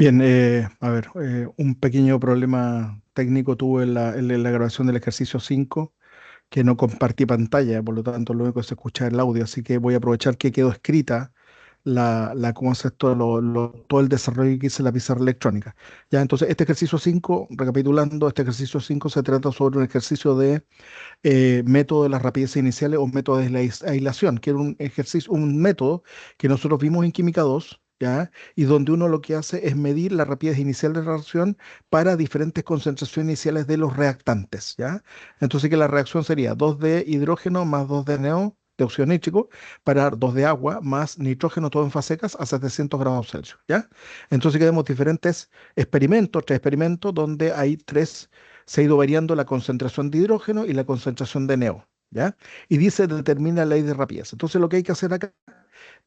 Bien, a ver, un pequeño problema técnico tuve en la grabación del ejercicio 5, que no compartí pantalla, por lo tanto lo único que se escucha es el audio, así que voy a aprovechar que quedó escrita cómo se esto, todo el desarrollo que hice en la pizarra electrónica. Ya, entonces este ejercicio 5, recapitulando, este ejercicio 5 se trata sobre un ejercicio de método de las rapideces iniciales o método de la aislación, que era un ejercicio, un método que nosotros vimos en Química 2, ¿ya? Y donde uno lo que hace es medir la rapidez inicial de la reacción para diferentes concentraciones iniciales de los reactantes, ¿ya? Entonces que la reacción sería 2 de hidrógeno más 2 de neo, de óxido nítrico, para dar 2 de agua más nitrógeno todo en fase secas a 700 grados Celsius, ¿ya? Entonces que tenemos diferentes experimentos, tres experimentos donde hay tres, se ha ido variando la concentración de hidrógeno y la concentración de neo, ¿ya? Y dice determina la ley de rapidez. Entonces lo que hay que hacer acá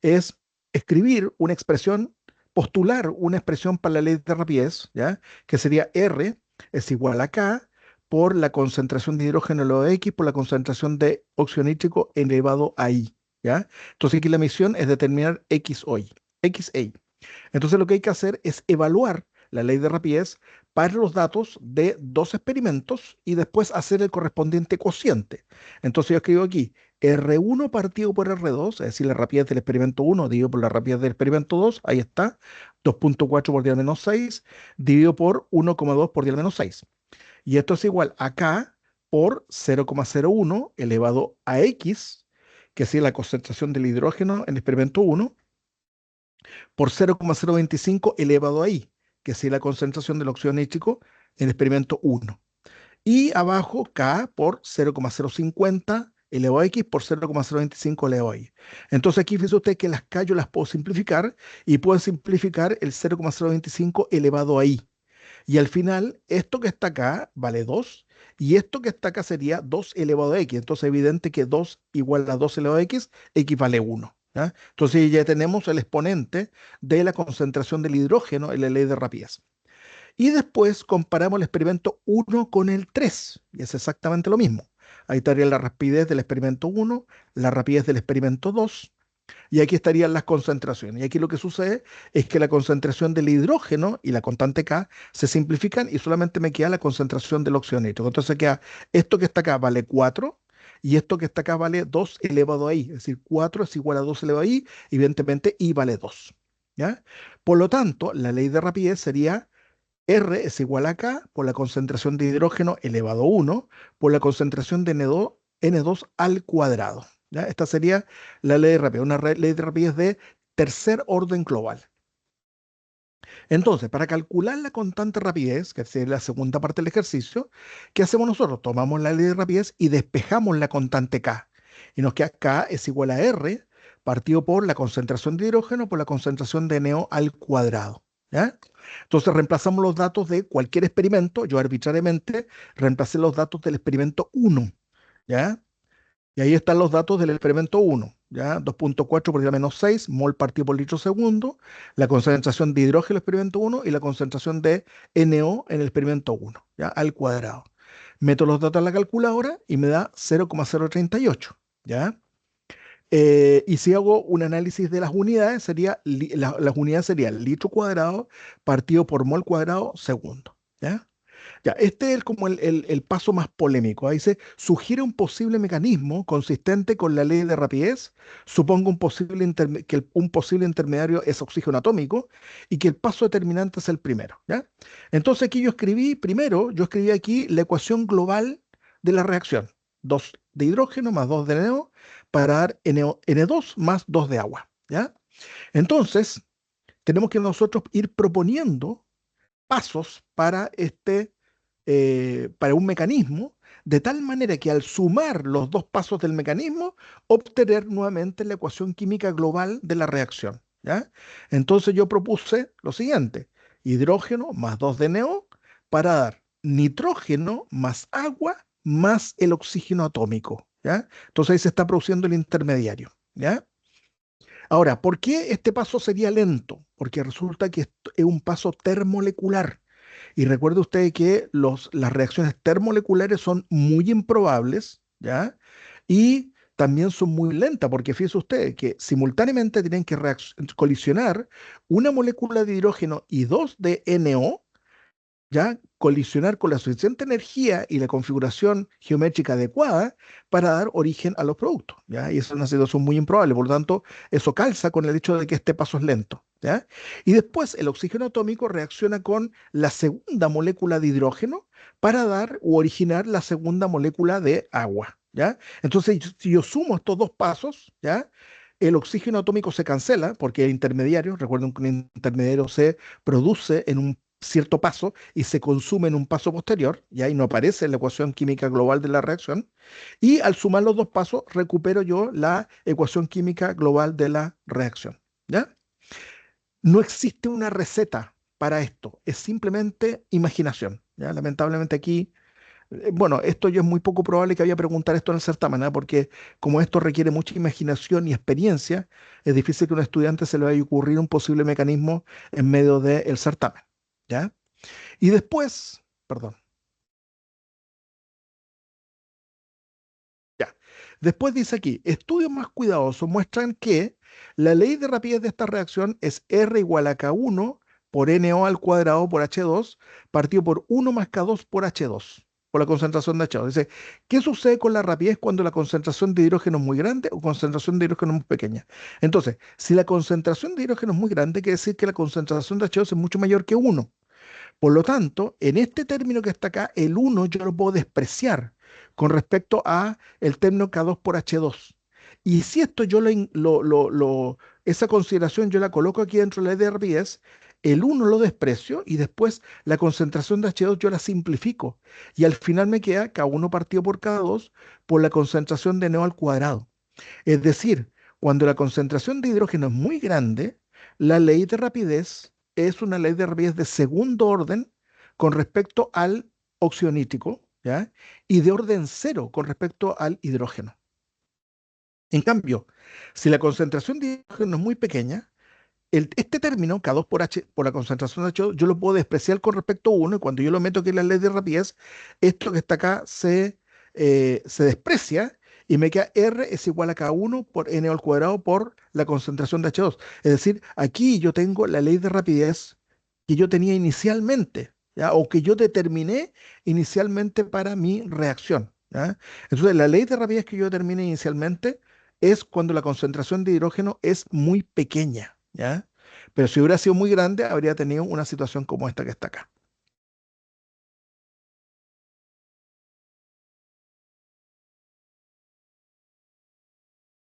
es escribir una expresión, postular una expresión para la ley de rapidez, ¿ya? Que sería R es igual a K por la concentración de hidrógeno elevado a X por la concentración de óxido nítrico elevado a I, ¿ya? Entonces aquí la misión es determinar X hoy, X e Y. Entonces lo que hay que hacer es evaluar la ley de rapidez para los datos de dos experimentos y después hacer el correspondiente cociente. Entonces yo escribo aquí R1 partido por R2, es decir, la rapidez del experimento 1 dividido por la rapidez del experimento 2, ahí está, 2,4 por 10 al menos 6, dividido por 1,2 por 10 al menos 6. Y esto es igual a K por 0,01 elevado a X, que es la concentración del hidrógeno en el experimento 1, por 0,025 elevado a I, que es la concentración del óxido nítrico en el experimento 1. Y abajo K por 0,050 elevado a X por 0,025 elevado a Y. Entonces aquí fíjese usted que las K yo las puedo simplificar y puedo simplificar el 0,025 elevado a I. Y al final, esto que está acá vale 2 y esto que está acá sería 2 elevado a X. Entonces, evidente que 2 igual a 2 elevado a X, X vale 1. ¿Ya? Entonces ya tenemos el exponente de la concentración del hidrógeno en la ley de rapidez. Y después comparamos el experimento 1 con el 3 y es exactamente lo mismo. Ahí estaría la rapidez del experimento 1, la rapidez del experimento 2 y aquí estarían las concentraciones. Y aquí lo que sucede es que la concentración del hidrógeno y la constante K se simplifican y solamente me queda la concentración del óxido nítrico. Entonces queda esto que está acá vale 4 y esto que está acá vale 2 elevado a I. Es decir, 4 es igual a 2 elevado a I, evidentemente I vale 2. ¿Ya? Por lo tanto, la ley de rapidez sería R es igual a K por la concentración de hidrógeno elevado a 1 por la concentración de N2 al cuadrado. ¿Ya? Esta sería la ley de rapidez, una ley de rapidez de tercer orden global. Entonces, para calcular la constante rapidez, que es la segunda parte del ejercicio, ¿qué hacemos nosotros? Tomamos la ley de rapidez y despejamos la constante K. Y nos queda K es igual a R partido por la concentración de hidrógeno por la concentración de neo al cuadrado. ¿Ya? Entonces reemplazamos los datos de cualquier experimento, yo arbitrariamente reemplacé los datos del experimento 1, ¿ya? Y ahí están los datos del experimento 1, ¿ya? 2,4 por 10 a menos 6 mol partido por litro segundo, la concentración de hidrógeno en el experimento 1 y la concentración de NO en el experimento 1, ¿ya? Al cuadrado. Meto los datos en la calculadora y me da 0,038, ¿ya? Y si hago un análisis de las unidades, las unidades serían litro cuadrado partido por mol cuadrado segundo, ¿ya? Ya, este es como el paso más polémico. Ahí se sugiere un posible mecanismo consistente con la ley de rapidez. Supongo un posible intermediario es oxígeno atómico y que el paso determinante es el primero. ¿Ya? Entonces aquí yo escribí aquí la ecuación global de la reacción. 2 de hidrógeno más 2 de NO para dar N2 más 2 de agua. ¿Ya? Entonces, tenemos que nosotros ir proponiendo pasos para un mecanismo, de tal manera que al sumar los dos pasos del mecanismo, obtener nuevamente la ecuación química global de la reacción. ¿Ya? Entonces yo propuse lo siguiente, hidrógeno más 2 de NO para dar nitrógeno más agua más el oxígeno atómico. ¿Ya? Entonces ahí se está produciendo el intermediario. ¿Ya? Ahora, ¿por qué este paso sería lento? Porque resulta que esto es un paso termolecular. Y recuerde usted que las reacciones termoleculares son muy improbables, ¿ya? Y también son muy lentas, porque fíjese usted que simultáneamente tienen que colisionar una molécula de hidrógeno y dos de NO, ya colisionar con la suficiente energía y la configuración geométrica adecuada para dar origen a los productos, ¿ya? Y esa es una situación muy improbable, por lo tanto, eso calza con el hecho de que este paso es lento, ¿ya? Y después el oxígeno atómico reacciona con la segunda molécula de hidrógeno para dar o originar la segunda molécula de agua, ¿ya? Entonces, si yo sumo estos dos pasos, ¿ya? El oxígeno atómico se cancela porque el intermediario, recuerden que un intermediario se produce en un cierto paso y se consume en un paso posterior, y ahí no aparece en la ecuación química global de la reacción, y al sumar los dos pasos recupero yo la ecuación química global de la reacción, ¿ya? No existe una receta para esto, es simplemente imaginación, ¿ya? Lamentablemente aquí, bueno, esto yo es muy poco probable que vaya a preguntar esto en el certamen, ¿ah? Porque como esto requiere mucha imaginación y experiencia, es difícil que a un estudiante se le vaya a ocurrir un posible mecanismo en medio del certamen, ¿ya? Y después, perdón, ya. Después dice aquí, estudios más cuidadosos muestran que la ley de rapidez de esta reacción es R igual a K1 por NO al cuadrado por H2 partido por 1 más K2 por H2, por la concentración de H2. Dice, ¿qué sucede con la rapidez cuando la concentración de hidrógeno es muy grande o concentración de hidrógeno es muy pequeña? Entonces, si la concentración de hidrógeno es muy grande, quiere decir que la concentración de H2 es mucho mayor que 1. Por lo tanto, en este término que está acá, el uno yo lo puedo despreciar con respecto a el término K2 por H2. Y si esto yo esa consideración yo la coloco aquí dentro de la ley de rapidez, el uno lo desprecio y después la concentración de H2 yo la simplifico. Y al final me queda K1 partido por K2 por la concentración de NO al cuadrado. Es decir, cuando la concentración de hidrógeno es muy grande, la ley de rapidez es una ley de rapidez de segundo orden con respecto al óxido nítrico, ¿ya? Y de orden cero con respecto al hidrógeno. En cambio, si la concentración de hidrógeno es muy pequeña, este término, K2 por H, por la concentración de H2, yo lo puedo despreciar con respecto a 1, y cuando yo lo meto aquí en la ley de rapidez, esto que está acá se desprecia y me queda R es igual a K1 por N al cuadrado por la concentración de H2. Es decir, aquí yo tengo la ley de rapidez que yo tenía inicialmente, ¿ya? O que yo determiné inicialmente para mi reacción, ¿ya? Entonces, la ley de rapidez que yo determiné inicialmente es cuando la concentración de hidrógeno es muy pequeña, ¿ya? Pero si hubiera sido muy grande, habría tenido una situación como esta que está acá.